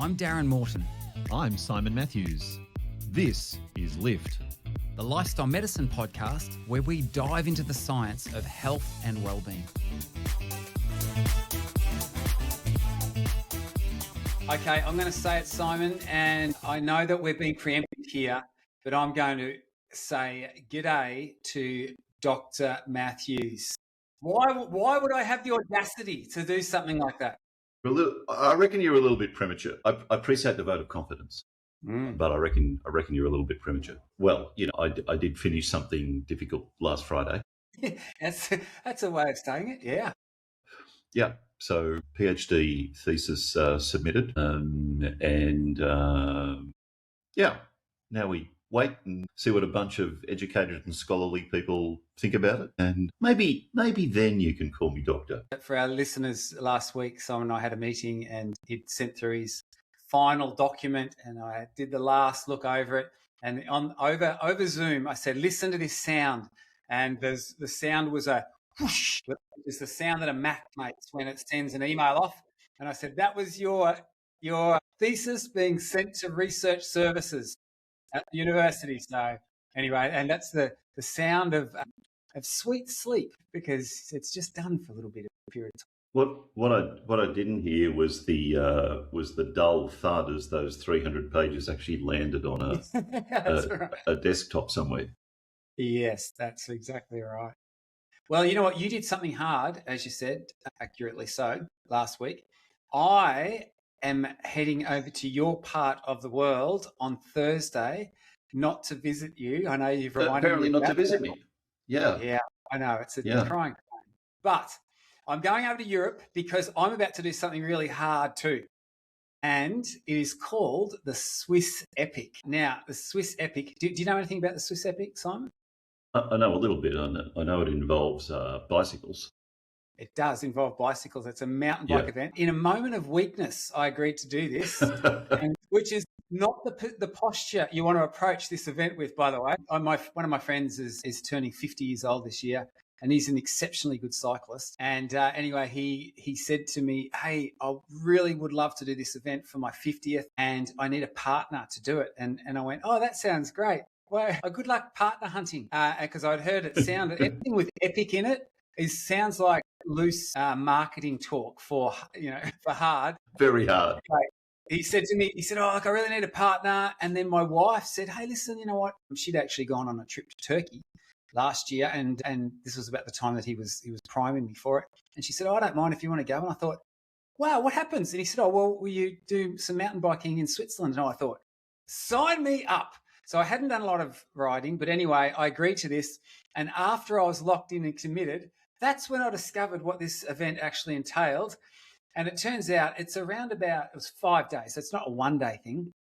I'm Darren Morton. I'm Simon Matthews. This is Lift, The Lifestyle Medicine podcast, where we dive into the science of health and well-being. Okay, I'm going to say it, Simon, and I know that we're being preemptive here, but I'm going to say g'day to Dr. Matthews. Why would I have the audacity to do something like that? I reckon you're a little bit premature. I appreciate the vote of confidence, but I reckon you're a little bit premature. Well, I did finish something difficult last Friday. That's a way of saying it. Yeah. Yeah. So PhD thesis submitted, now we wait and see what a bunch of educated and scholarly people think about it, and maybe then you can call me doctor. For our listeners, last week, Simon and I had a meeting, and he'd sent through his final document, and I did the last look over it. And over Zoom, I said, "Listen to this sound," and the sound was a whoosh. It's the sound that a Mac makes when it sends an email off. And I said, "That was your thesis being sent to research services at the university." So anyway, and that's the sound of sweet sleep, because it's just done for a little bit of a period of time. What I didn't hear was the dull thud as those 300 pages actually landed on a desktop somewhere. Yes, that's exactly right. Well, you know what? You did something hard, as you said, accurately so, last week. I am heading over to your part of the world on Thursday, not to visit you. I know you've reminded apparently me. Not to visit me. Yeah. Yeah, I know. It's a trying time. But I'm going over to Europe because I'm about to do something really hard too. And it is called the Swiss Epic. Now, the Swiss Epic, do you know anything about the Swiss Epic, Simon? I know a little bit. I know it involves bicycles. It does involve bicycles. It's a mountain bike event. In a moment of weakness, I agreed to do this, which is not the posture you want to approach this event with, by the way. One of my friends is turning 50 years old this year, and he's an exceptionally good cyclist. And anyway, he said to me, "Hey, I really would love to do this event for my 50th, and I need a partner to do it." And I went, "Oh, that sounds great. Well, good luck partner hunting," because I'd heard it sounded, anything with epic in it sounds like loose marketing talk for hard. Very hard. He said to me, "Oh, look, I really need a partner." And then my wife said, "Hey, listen, you know what?" She'd actually gone on a trip to Turkey last year, and this was about the time that he was priming me for it. And she said, "Oh, I don't mind if you want to go." And I thought, wow, what happens? And he said, "Oh, well, will you do some mountain biking in Switzerland?" And I thought, sign me up. So I hadn't done a lot of riding, but anyway, I agreed to this. And after I was locked in and committed, that's when I discovered what this event actually entailed. And it turns out it was 5 days. So it's not a one-day thing.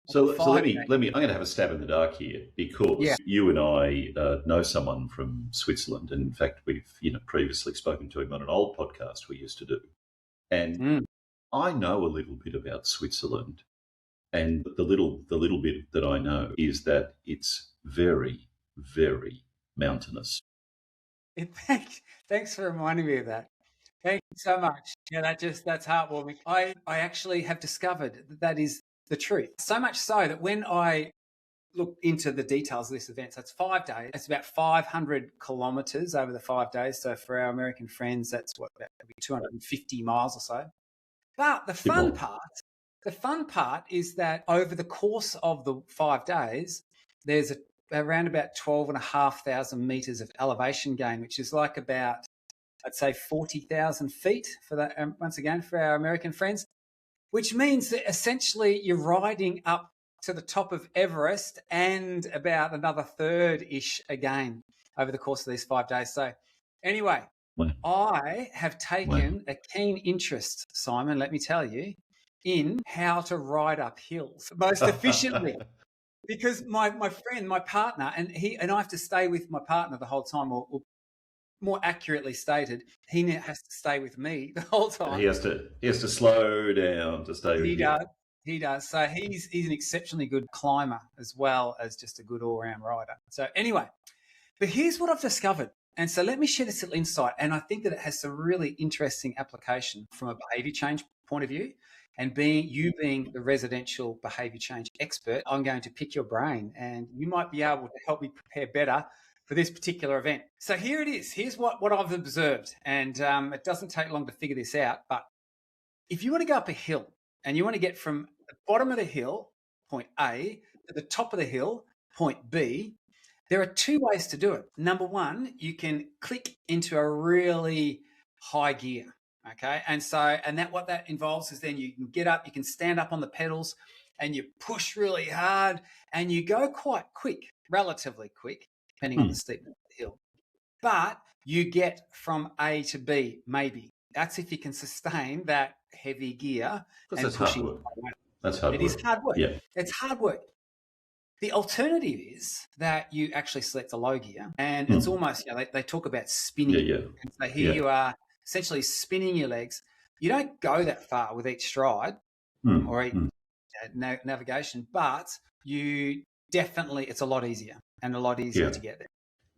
So let me. I'm going to have a stab in the dark here, because you and I know someone from Switzerland, and in fact, we've previously spoken to him on an old podcast we used to do. And I know a little bit about Switzerland, and the little bit that I know is that it's very, very mountainous. Thanks for reminding me of that. Thank you so much. Yeah, that's heartwarming. I actually have discovered that is the truth. So much so that when I looked into the details of this event, so it's 5 days, it's about 500 kilometers over the 5 days. So for our American friends, that's about 250 miles or so. But the fun part is that over the course of the 5 days, there's around about 12,500 meters of elevation gain, which is like about, I'd say, 40,000 feet for that. Once again, for our American friends, which means that essentially you're riding up to the top of Everest and about another third-ish again over the course of these 5 days. So anyway, I have taken a keen interest, Simon, let me tell you, in how to ride up hills most efficiently. Because my friend, my partner, and I have to stay with my partner the whole time, or more accurately stated, he has to stay with me the whole time. He has to slow down to stay with you. He does. So he's an exceptionally good climber as well as just a good all-round rider. So anyway, but here's what I've discovered. And so let me share this little insight. And I think that it has some really interesting application from a behavior change point of view. And being the residential behavior change expert, I'm going to pick your brain and you might be able to help me prepare better for this particular event. So here it is. Here's what I've observed. And it doesn't take long to figure this out. But if you want to go up a hill and you want to get from the bottom of the hill, point A, to the top of the hill, point B, there are two ways to do it. Number one, you can click into a really high gear. Okay. And what that involves is then you can get up, you can stand up on the pedals and you push really hard and you go quite quick, relatively quick, depending on the steepness of the hill. But you get from A to B, maybe. That's if you can sustain that heavy gear and pushing. That's hard work. It is hard work. Yeah. It's hard work. The alternative is that you actually select a low gear and it's almost, they talk about spinning. Yeah. And so here you are essentially spinning your legs. You don't go that far with each stride or each navigation, but you definitely, it's a lot easier and a lot easier to get there.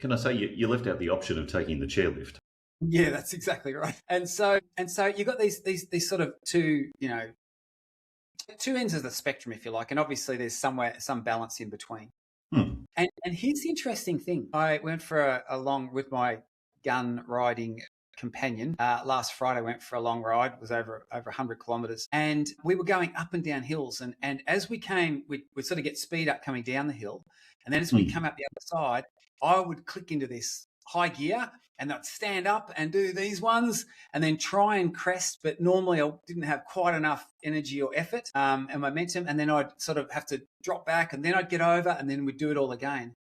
Can I say you left out the option of taking the chairlift? Yeah, that's exactly right. And so you've got these sort of two ends of the spectrum, if you like, and obviously there's some balance in between. And here's the interesting thing. I went for a long with my gun riding companion. Last Friday, I went for a long ride. It was over 100 kilometres. And we were going up and down hills. And as we came, we'd sort of get speed up coming down the hill. And then as we come up the other side, I would click into this high gear and I'd stand up and do these ones and then try and crest. But normally I didn't have quite enough energy or effort and momentum. And then I'd sort of have to drop back and then I'd get over and then we'd do it all again.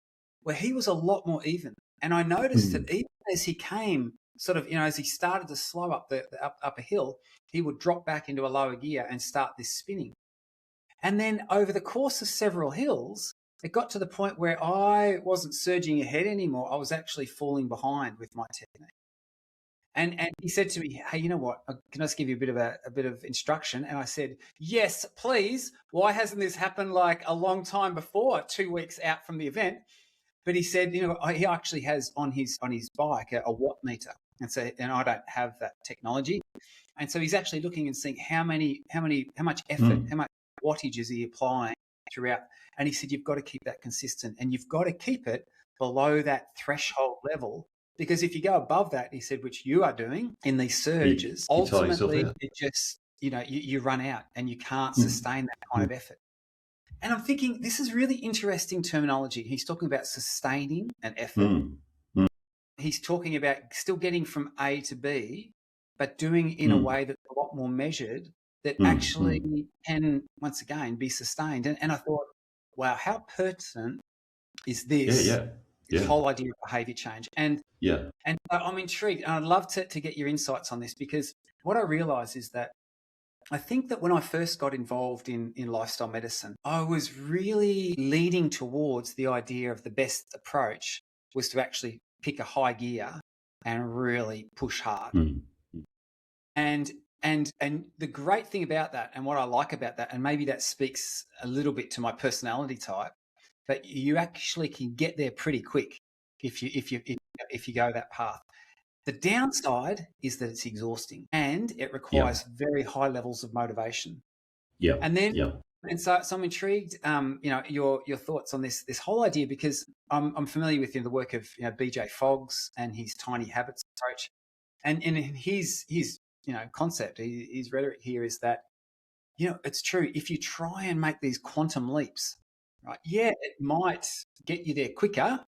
Where he was a lot more even. And I noticed that even as he came sort of, as he started to slow up up a hill, he would drop back into a lower gear and start this spinning. And then over the course of several hills, it got to the point where I wasn't surging ahead anymore. I was actually falling behind with my technique. And he said to me, "Hey, you know what? Can I just give you a bit of instruction?" And I said, "Yes, please. Why hasn't this happened like a long time before, 2 weeks out from the event?" But he said, he actually has on his bike a watt meter, and I don't have that technology, and so he's actually looking and seeing how much effort, how much wattage is he applying throughout. And he said, you've got to keep that consistent and you've got to keep it below that threshold level, because if you go above that, he said, which you are doing in these surges, ultimately it just, you run out and you can't sustain that kind of effort. And I'm thinking, this is really interesting terminology. He's talking about sustaining an effort. He's talking about still getting from A to B, but doing it in a way that's a lot more measured, that actually can, once again, be sustained. And I thought, wow, how pertinent is this whole idea of behaviour change? And I'm intrigued, and I'd love to get your insights on this, because what I realise is that I think that when I first got involved in lifestyle medicine, I was really leading towards the idea of the best approach was to actually pick a high gear and really push hard. And the great thing about that, and what I like about that, and maybe that speaks a little bit to my personality type, that you actually can get there pretty quick if you go that path. The downside is that it's exhausting and it requires very high levels of motivation. And so I'm intrigued, your thoughts on this whole idea, because I'm familiar with the work of BJ Fogg's and his tiny habits approach, and his concept, his rhetoric here is that it's true, if you try and make these quantum leaps, right? Yeah, it might get you there quicker,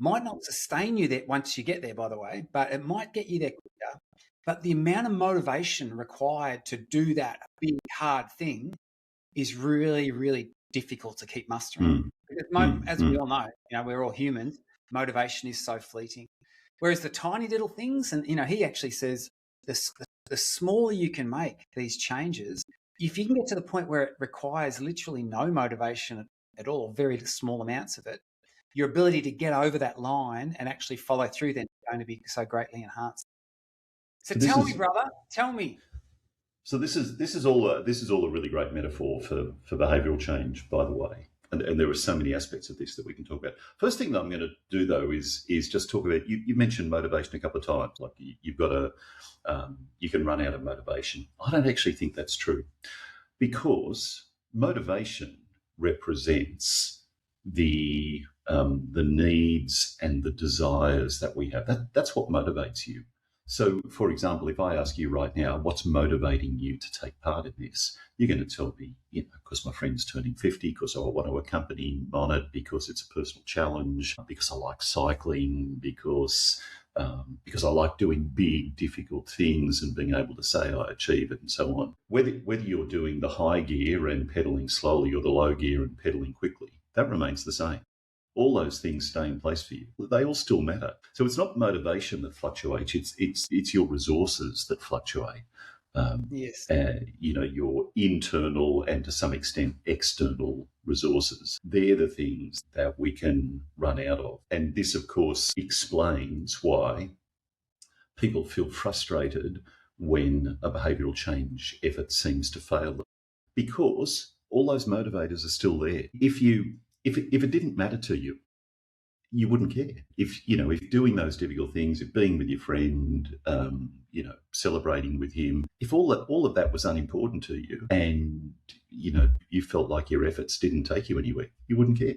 might not sustain you there once you get there, by the way, but it might get you there quicker. But the amount of motivation required to do that big hard thing is really, really difficult to keep mustering. Because as we all know, we're all humans, motivation is so fleeting. Whereas the tiny little things, and he actually says the smaller you can make these changes, if you can get to the point where it requires literally no motivation at all, very small amounts of it, your ability to get over that line and actually follow through then is going to be so greatly enhanced. So tell me, brother, tell me. So this is all a really great metaphor for behavioural change, by the way. And there are so many aspects of this that we can talk about. First thing that I'm going to do, though, is just talk about, you mentioned motivation a couple of times. Like you've got you can run out of motivation. I don't actually think that's true, because motivation represents the needs and the desires that we have. That's what motivates you. So, for example, if I ask you right now, what's motivating you to take part in this? You're going to tell me, because my friend's turning 50, because I want to accompany him on it, because it's a personal challenge, because I like cycling, because I like doing big, difficult things and being able to say I achieve it and so on. Whether you're doing the high gear and pedaling slowly or the low gear and pedaling quickly, that remains the same. All those things stay in place for you. They all still matter. So it's not motivation that fluctuates. It's your resources that fluctuate. Yes. Your internal and to some extent external resources. They're the things that we can run out of. And this, of course, explains why people feel frustrated when a behavioural change effort seems to fail them, because all those motivators are still there. If it didn't matter to you, you wouldn't care. If doing those difficult things, if being with your friend, celebrating with him, if all of that was unimportant to you, and you felt like your efforts didn't take you anywhere, you wouldn't care.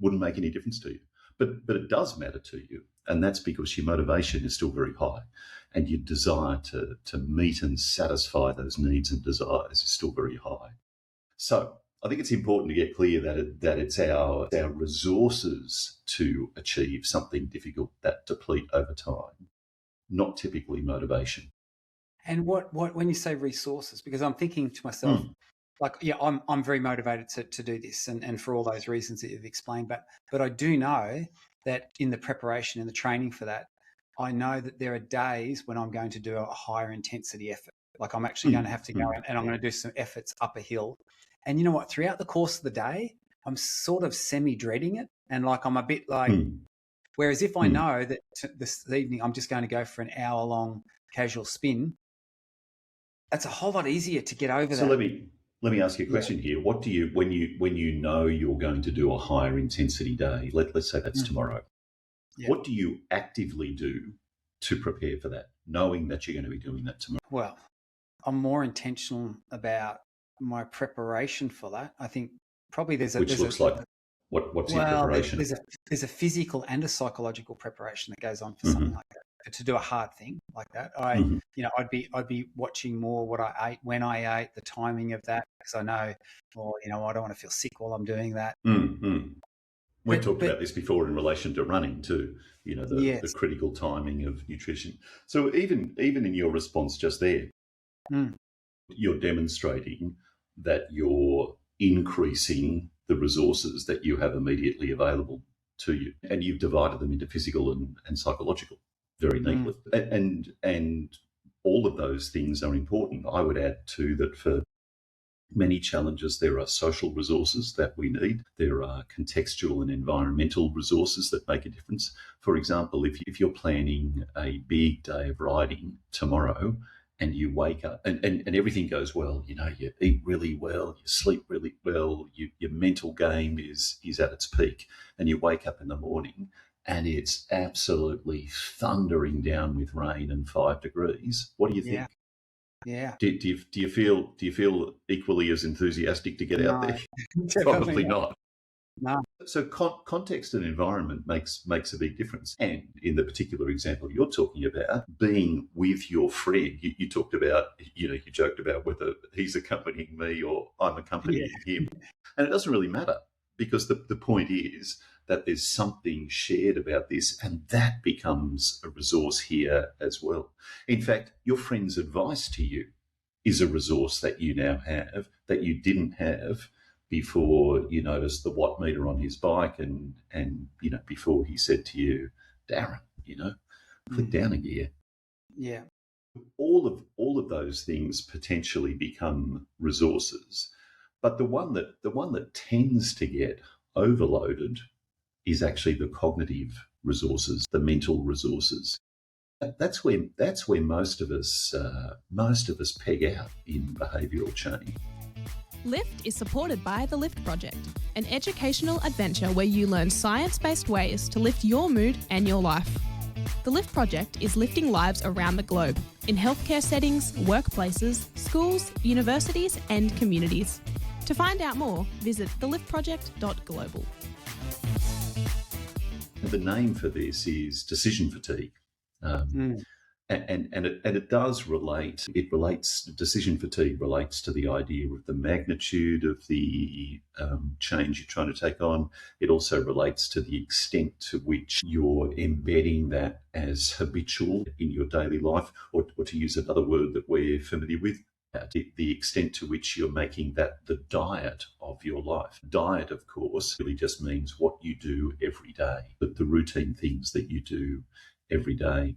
Wouldn't make any difference to you. But it does matter to you, and that's because your motivation is still very high, and your desire to meet and satisfy those needs and desires is still very high. So I think it's important to get clear that it's our resources to achieve something difficult that deplete over time, not typically motivation. And what when you say resources, because I'm thinking to myself, I'm very motivated to do this, and for all those reasons that you've explained. But I do know that in the preparation and the training for that, I know that there are days when I'm going to do a higher intensity effort. Like I'm actually going to have to go and I'm going to do some efforts up a hill. And you know what? Throughout the course of the day, I'm sort of semi-dreading it. And like I'm a bit like, whereas if I know that this evening I'm just going to go for an hour-long casual spin, that's a whole lot easier to get over that. So let me ask you a question here. What do you, when you know you're going to do a higher intensity day, let's say that's tomorrow, what do you actively do to prepare for that, knowing that you're going to be doing that tomorrow? Well, I'm more intentional about my preparation for that. I think probably what's your preparation? There's a physical and a psychological preparation that goes on for something like that. To do a hard thing like that, I'd be watching more what I ate, when I ate, the timing of that, because I know, I don't want to feel sick while I'm doing that. We've talked about this before in relation to running too. The critical timing of nutrition. So even in your response just there, you're demonstrating that you're increasing the resources that you have immediately available to you, and you've divided them into physical and psychological very neatly. And all of those things are important. I would add too that for many challenges, there are social resources that we need. There are contextual and environmental resources that make a difference. For example, if you're planning a big day of riding tomorrow, and you wake up and everything goes well, you eat really well, you sleep really well, your mental game is at its peak, and you wake up in the morning and it's absolutely thundering down with rain and 5 degrees. What do you think? Yeah. Do you feel equally as enthusiastic to get out there? Probably not. No. So context and environment makes a big difference. And in the particular example you're talking about, being with your friend, you talked about, you joked about whether he's accompanying me or I'm accompanying him. And it doesn't really matter, because the point is that there's something shared about this, and that becomes a resource here as well. In fact, your friend's advice to you is a resource that you now have that you didn't have before you noticed the watt meter on his bike, and before he said to you, Darren, click down a gear. Yeah. All of those things potentially become resources, but the one that tends to get overloaded is actually the cognitive resources, the mental resources. That's where most of us peg out in behavioural change. Lift is supported by the Lift Project, an educational adventure where you learn science-based ways to lift your mood and your life. The Lift Project is lifting lives around the globe, in healthcare settings, workplaces, schools, universities and communities. To find out more, visit theliftproject.global. The name for this is decision fatigue. And it does relate. Decision fatigue relates to the idea of the magnitude of the change you're trying to take on. It also relates to the extent to which you're embedding that as habitual in your daily life, or to use another word that we're familiar with, the extent to which you're making that the diet of your life. Diet, of course, really just means what you do every day, but the routine things that you do every day.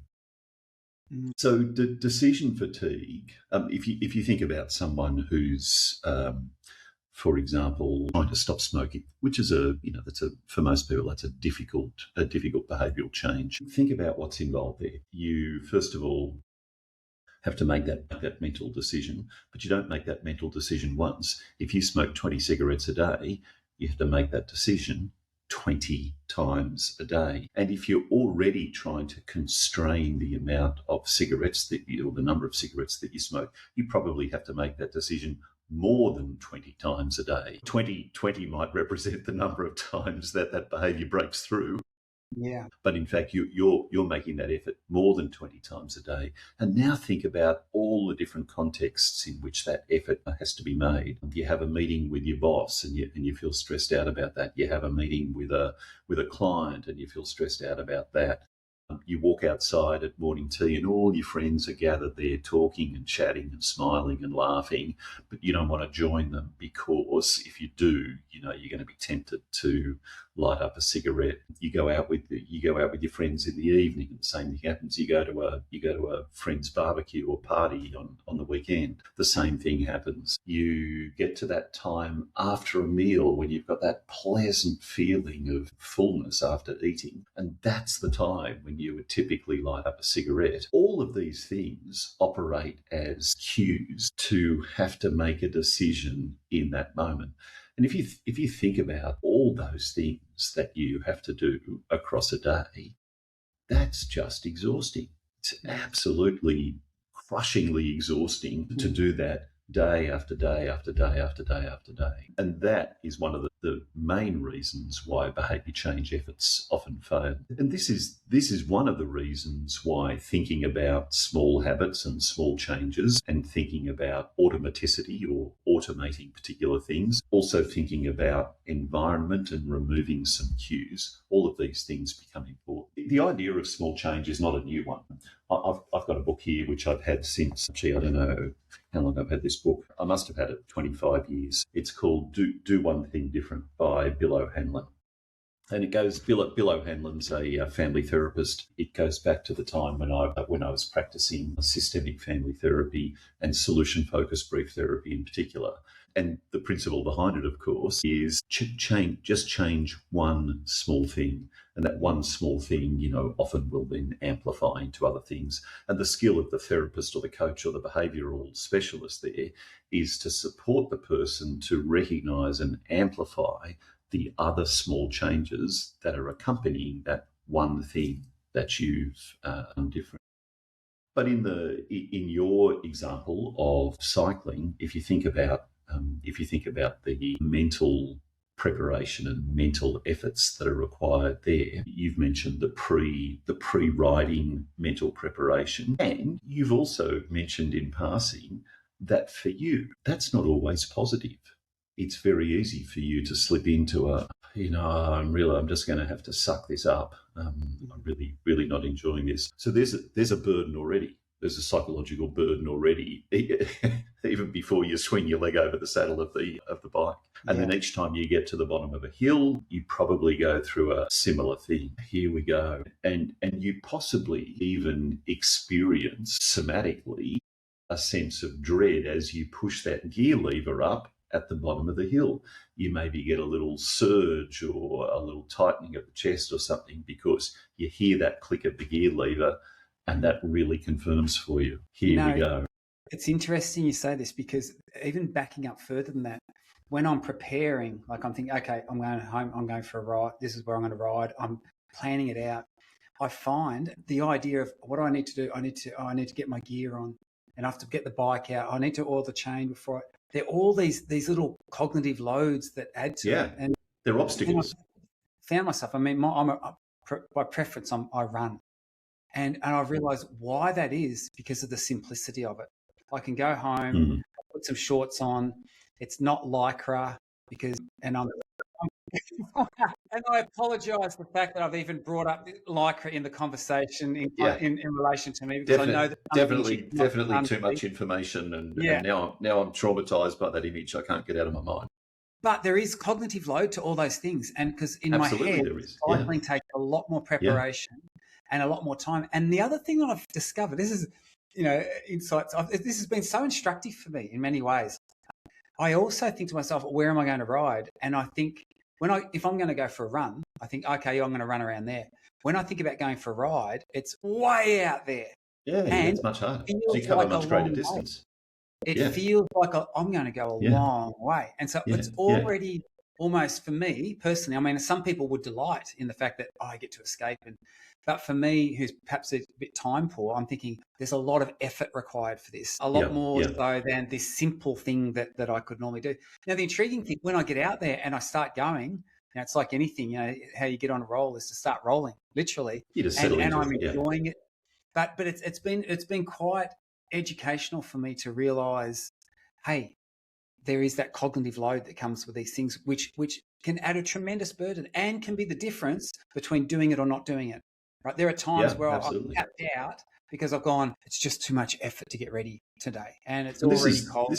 So decision fatigue, if you think about someone who's, for example, trying to stop smoking, which is for most people, that's a difficult behavioural change. Think about what's involved there. You, first of all, have to make that mental decision, but you don't make that mental decision once. If you smoke 20 cigarettes a day, you have to make that decision 20 times a day. And if you're already trying to constrain the amount of cigarettes or the number of cigarettes that you smoke, you probably have to make that decision more than 20 times a day. 20 might represent the number of times that behaviour breaks through. Yeah. But in fact, you're making that effort more than 20 times a day. And now think about all the different contexts in which that effort has to be made. You have a meeting with your boss and you feel stressed out about that. You have a meeting with a client and you feel stressed out about that. You walk outside at morning tea and all your friends are gathered there talking and chatting and smiling and laughing, but you don't want to join them because if you do, you're going to be tempted to light up a cigarette. You go out with your friends in the evening, and the same thing happens. You go to a friend's barbecue or party on the weekend. The same thing happens. You get to that time after a meal when you've got that pleasant feeling of fullness after eating, and that's the time when you would typically light up a cigarette. All of these things operate as cues to have to make a decision in that moment. And if you think about all those things that you have to do across a day, that's just exhausting. It's absolutely crushingly exhausting to do that day after day after day after day after day. And that is one of the main reasons why behaviour change efforts often fail. And this is one of the reasons why thinking about small habits and small changes and thinking about automaticity or automating particular things, also thinking about environment and removing some cues, all of these things become important. The idea of small change is not a new one. I've got a book here which I've had since, actually, I don't know how long I've had this book. I must have had it 25 years. It's called Do One Thing Different by Bill O'Hanlon. And it goes, Bill O'Hanlon's a family therapist. It goes back to the time when I was practicing systemic family therapy and solution-focused brief therapy in particular. And the principle behind it, of course, is change one small thing. And that one small thing, often will then amplify into other things. And the skill of the therapist or the coach or the behavioural specialist there is to support the person to recognise and amplify the other small changes that are accompanying that one thing that you've done different. But in your example of cycling, if you think about the mental preparation and mental efforts that are required there, you've mentioned the pre-riding mental preparation, and you've also mentioned in passing that for you, that's not always positive. It's very easy for you to slip into I'm just going to have to suck this up. I'm really, really not enjoying this. So there's a burden already. There's a psychological burden already, even before you swing your leg over the saddle of the bike. And then each time you get to the bottom of a hill, you probably go through a similar thing. Here we go. And you possibly even experience somatically a sense of dread as you push that gear lever up at the bottom of the hill. You maybe get a little surge or a little tightening of the chest or something because you hear that click of the gear lever, and that really confirms for you. Here we go. It's interesting you say this because even backing up further than that, when I'm preparing, like I'm thinking, okay, I'm going home, I'm going for a ride. This is where I'm going to ride. I'm planning it out. I find the idea of what do I need to do? I need to get my gear on, and I have to get the bike out. I need to oil the chain before. They're all these little cognitive loads that add to it, and they're obstacles. Found myself. I mean, by preference, I run, and I realised why that is because of the simplicity of it. I can go home, put some shorts on. It's not Lycra and I apologise for the fact that I've even brought up Lycra in the conversation in relation to me, because I know that definitely too much information, and now I'm traumatised by that image. I can't get out of my mind. But there is cognitive load to all those things, and because in my head, cycling takes a lot more preparation and a lot more time. And the other thing that I've discovered, this is, insights. This has been so instructive for me in many ways. I also think to myself, where am I going to ride? And I think if I'm going to go for a run, I think, okay, I'm going to run around there. When I think about going for a ride, it's way out there. Yeah, it's much harder. So you cover a much greater distance. It feels like I'm going to go a long way. And so it's already almost, for me personally, I mean, some people would delight in the fact that I get to escape. But for me, who's perhaps a bit time poor, I'm thinking there's a lot of effort required for this, a lot more so than this simple thing that I could normally do. Now, the intriguing thing, when I get out there and I start going, it's like anything, how you get on a roll is to start rolling, literally. You just settle into and I'm enjoying it. But it's been quite educational for me to realise, hey, there is that cognitive load that comes with these things, which can add a tremendous burden and can be the difference between doing it or not doing it. Right? There are times where I've tapped out because I've gone, it's just too much effort to get ready today, and it's already cold.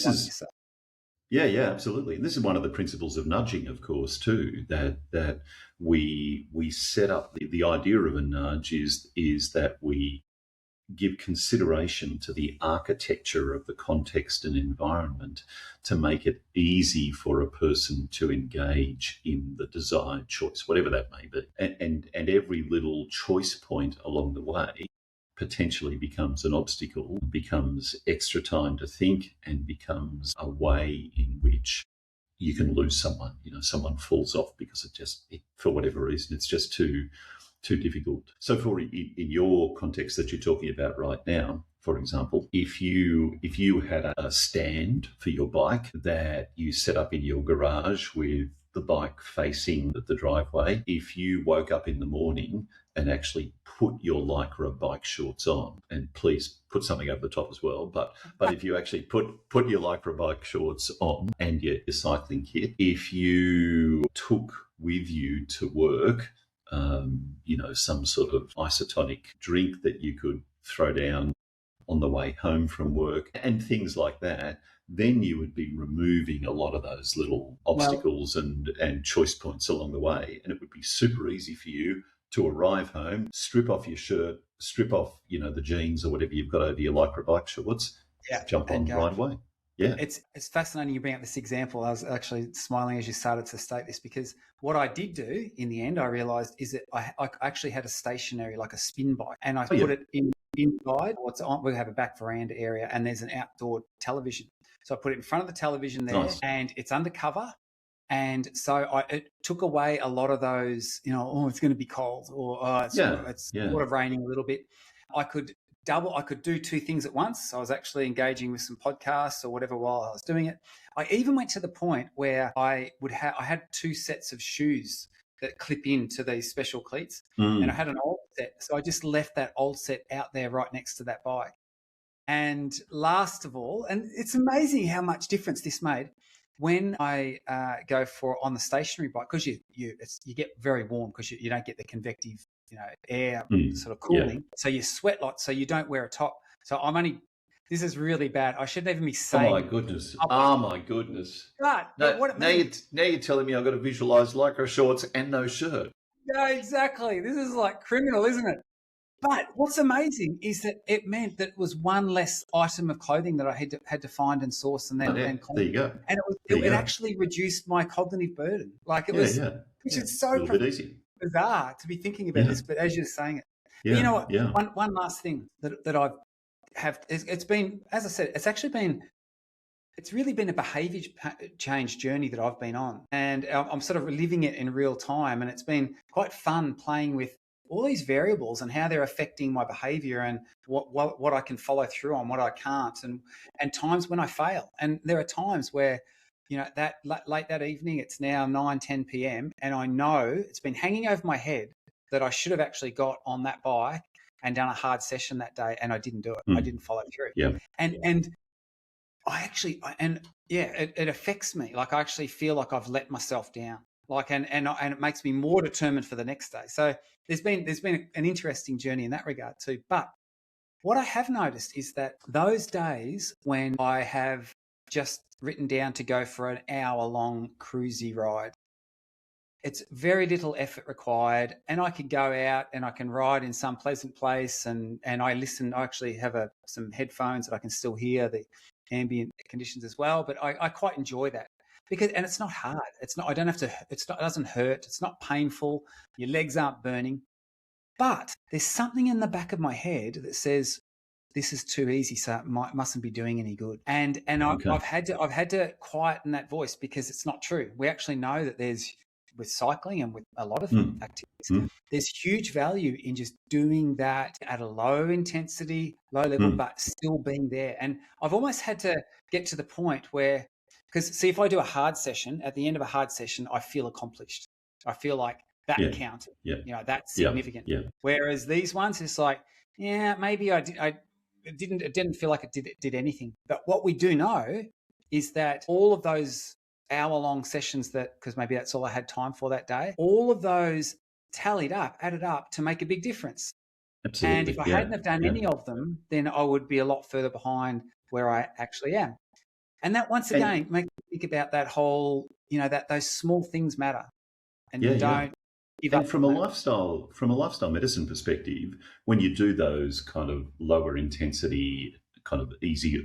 Yeah, absolutely. And this is one of the principles of nudging, of course, too. That we set up the idea of a nudge is that we give consideration to the architecture of the context and environment to make it easy for a person to engage in the desired choice, whatever that may be. And every little choice point along the way potentially becomes an obstacle, becomes extra time to think, and becomes a way in which you can lose someone. Someone falls off because for whatever reason, it's just too difficult. So in your context that you're talking about right now, for example, if you had a stand for your bike that you set up in your garage with the bike facing the driveway, if you woke up in the morning and actually put your Lycra bike shorts on, and please put something over the top as well, but if you actually put your Lycra bike shorts on and your cycling kit, if you took with you to work some sort of isotonic drink that you could throw down on the way home from work and things like that, then you would be removing a lot of those little obstacles and choice points along the way. And it would be super easy for you to arrive home, strip off your shirt, strip off, the jeans or whatever you've got over your Lycra bike shorts, jump on right away. Yeah. It's fascinating you bring up this example. I was actually smiling as you started to state this, because what I did do in the end, I realised, is that I actually had a stationary, like a spin bike, and I put it inside. We have a back veranda area and there's an outdoor television. So I put it in front of the television there, and it's undercover. And so it took away a lot of those, it's going to be cold, or it's sort of raining a little bit. I could do two things at once. So I was actually engaging with some podcasts or whatever while I was doing it. I even went to the point where I had two sets of shoes that clip into these special cleats, and I had an old set. So I just left that old set out there right next to that bike. And last of all, and it's amazing how much difference this made, when I go for on the stationary bike, because you get very warm because you don't get the convective air sort of cooling. So you sweat lots, so you don't wear a top. So this is really bad. I shouldn't even be saying. Oh my goodness. But now you're telling me I've got to visualise Lycra shorts and no shirt. Yeah, exactly. This is like criminal, isn't it? But what's amazing is that it meant that it was one less item of clothing that I had to find and source, and then there you go. And it actually reduced my cognitive burden. Like it was, which is so a little bit easier. Bizarre to be thinking about this, but as you're saying it, but you know what? One last thing that I've it's been, as I said, it's actually been It's really been a behaviour change journey that I've been on, and I'm sort of living it in real time. And it's been quite fun playing with all these variables and how they're affecting my behaviour and what I can follow through on, what I can't, and times when I fail. And there are times where, that late that evening, it's now 9-10 p.m. and I know it's been hanging over my head that I should have actually got on that bike and done a hard session that day, and I didn't do it. I didn't follow through. Yeah. And it affects me. Like, I actually feel like I've let myself down. Like, and it makes me more determined for the next day. So there's been an interesting journey in that regard too. But what I have noticed is that those days when I have just written down to go for an hour-long cruisy ride, it's very little effort required, and I can go out and I can ride in some pleasant place, and I listen. I actually have some headphones that I can still hear the ambient conditions as well. But I quite enjoy that and it's not hard. It's not. I don't have to. It doesn't hurt. It's not painful. Your legs aren't burning. But there's something in the back of my head that says, this is too easy, so it mustn't be doing any good. And Okay. I've had to quieten that voice, because it's not true. We actually know that with cycling and with a lot of activities, there's huge value in just doing that at a low intensity, low level, but still being there. And I've almost had to get to the point where, because see, if I do a hard session, at the end of a hard session, I feel accomplished. I feel like that counted. Yeah. That's significant. Yeah. Whereas these ones, it's like, maybe it didn't feel like it did anything. But what we do know is that all of those hour-long sessions, because maybe that's all I had time for that day, all of those added up to make a big difference. Absolutely. And if I hadn't have done any of them, then I would be a lot further behind where I actually am. And that, once again, makes me think about that whole, that those small things matter, and you don't give up. And from a lifestyle medicine perspective, when you do those kind of lower intensity, kind of easier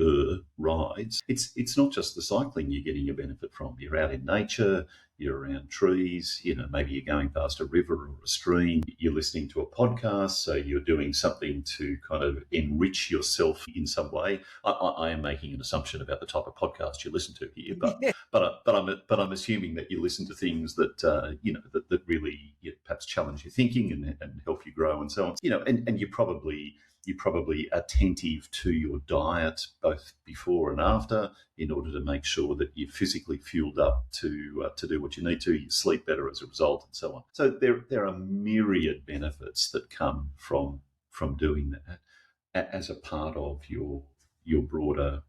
rides, it's not just the cycling you're getting a benefit from. You're out in nature, you're around trees, maybe you're going past a river or a stream, you're listening to a podcast, so you're doing something to kind of enrich yourself in some way. I am making an assumption about the type of podcast you listen to here, but I'm assuming that you listen to things that that really perhaps challenge your thinking and help you grow and so on. And you're probably attentive to your diet both before and after, in order to make sure that you're physically fueled up to do what you need to. You sleep better as a result, and so on. So there are myriad benefits that come from doing that as a part of your broader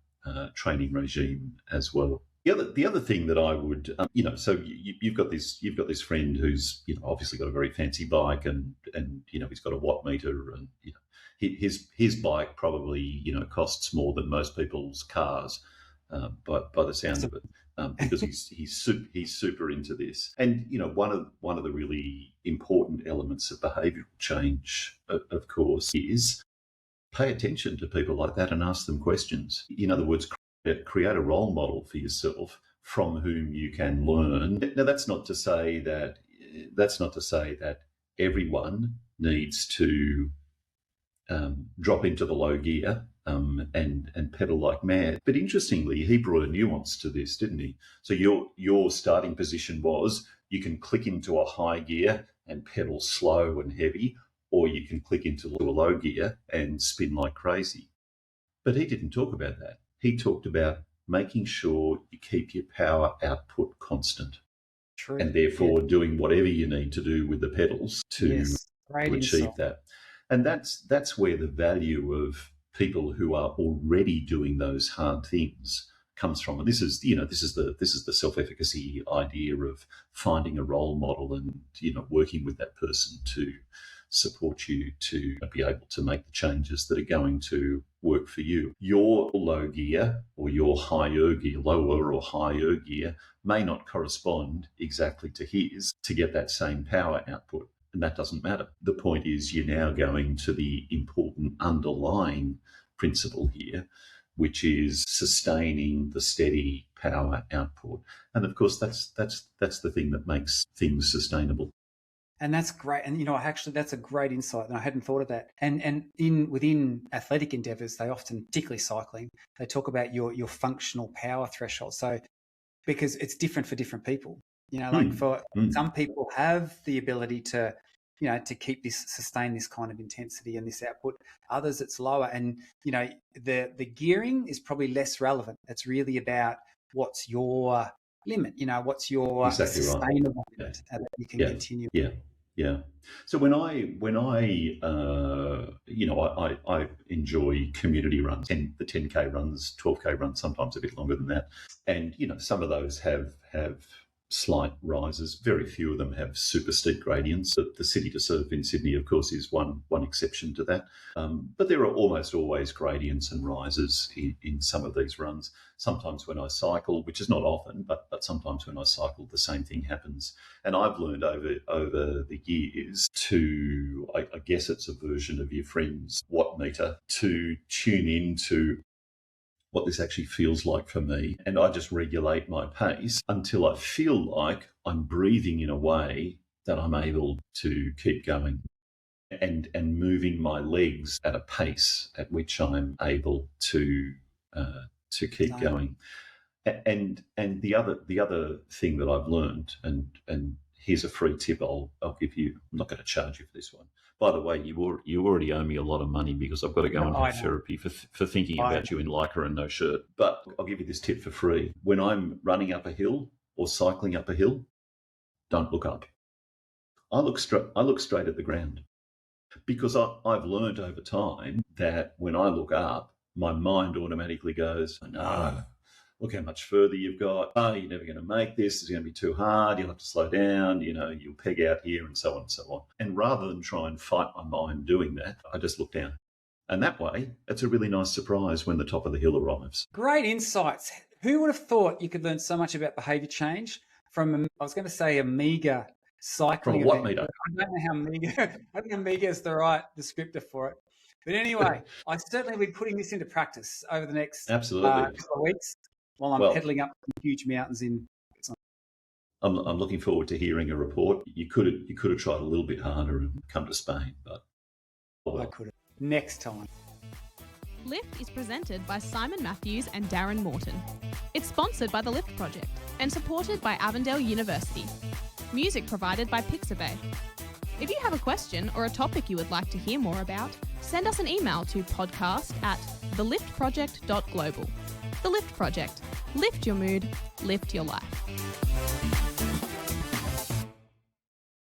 training regime as well. The other thing that I would, so you've got this friend who's obviously got a very fancy bike, and he's got a watt meter, and his bike probably costs more than most people's cars, by the sound of it, because he's super into this. And one of the really important elements of behavioural change, of course, is pay attention to people like that and ask them questions. In other words, create a role model for yourself from whom you can learn. Now, that's not to say that everyone needs to drop into the low gear and pedal like mad. But interestingly, he brought a nuance to this, didn't he? So your starting position was, you can click into a high gear and pedal slow and heavy, or you can click into a low gear and spin like crazy. But he didn't talk about that. He talked about making sure you keep your power output constant. True. And therefore doing whatever you need to do with the pedals to achieve that. And that's where the value of people who are already doing those hard things comes from. And this is the self-efficacy idea of finding a role model and working with that person to support you to be able to make the changes that are going to work for you. Your low gear or your lower or higher gear may not correspond exactly to his to get that same power output. And that doesn't matter. The point is, you're now going to the important underlying principle here, which is sustaining the steady power output. And of course, that's the thing that makes things sustainable. And that's great. And, actually, that's a great insight. And I hadn't thought of that. And within athletic endeavors, they often, particularly cycling, they talk about your functional power threshold. So, because it's different for different people, some people have the ability to, to sustain this kind of intensity and this output. Others, it's lower. And, the gearing is probably less relevant. It's really about what's your limit, what's your exactly sustainable right. limit that you can continue. Yeah. So when I enjoy community runs, the 10K runs, 12K runs, sometimes a bit longer than that, and some of those have slight rises. Very few of them have super steep gradients. The City to Surf in Sydney, of course, is one exception to that. But there are almost always gradients and rises in some of these runs. Sometimes when I cycle, which is not often, but sometimes when I cycle, the same thing happens. And I've learned over the years to, I guess it's a version of your friend's watt meter, to tune into what this actually feels like for me. And I just regulate my pace until I feel like I'm breathing in a way that I'm able to keep going and moving my legs at a pace at which I'm able to keep going. And the other thing that I've learned, and here's a free tip I'll give you. I'm not going to charge you for this one. By the way, you already owe me a lot of money because I've got to go and have therapy for thinking about you in lycra and no shirt. But I'll give you this tip for free. When I'm running up a hill or cycling up a hill, don't look up. I look straight at the ground, because I've learned over time that when I look up, my mind automatically goes, no, look how much further you've got. Oh, you're never going to make this. It's going to be too hard. You'll have to slow down. You'll peg out here and so on and so on. And rather than try and fight my mind doing that, I just look down. And that way, it's a really nice surprise when the top of the hill arrives. Great insights. Who would have thought you could learn so much about behaviour change from, I was going to say, a meagre cycling From what event. meter? I don't know how meagre. I think meagre is the right descriptor for it. But anyway, I certainly will be putting this into practice over the next couple of weeks while I'm pedaling up some huge mountains in. I'm looking forward to hearing a report. You could have tried a little bit harder and come to Spain, but I could have. Next time. Lift is presented by Simon Matthews and Darren Morton. It's sponsored by the Lift Project and supported by Avondale University. Music provided by Pixabay. If you have a question or a topic you would like to hear more about, send us an email to podcast@theliftproject.global. The Lift Project. Lift your mood, lift your life.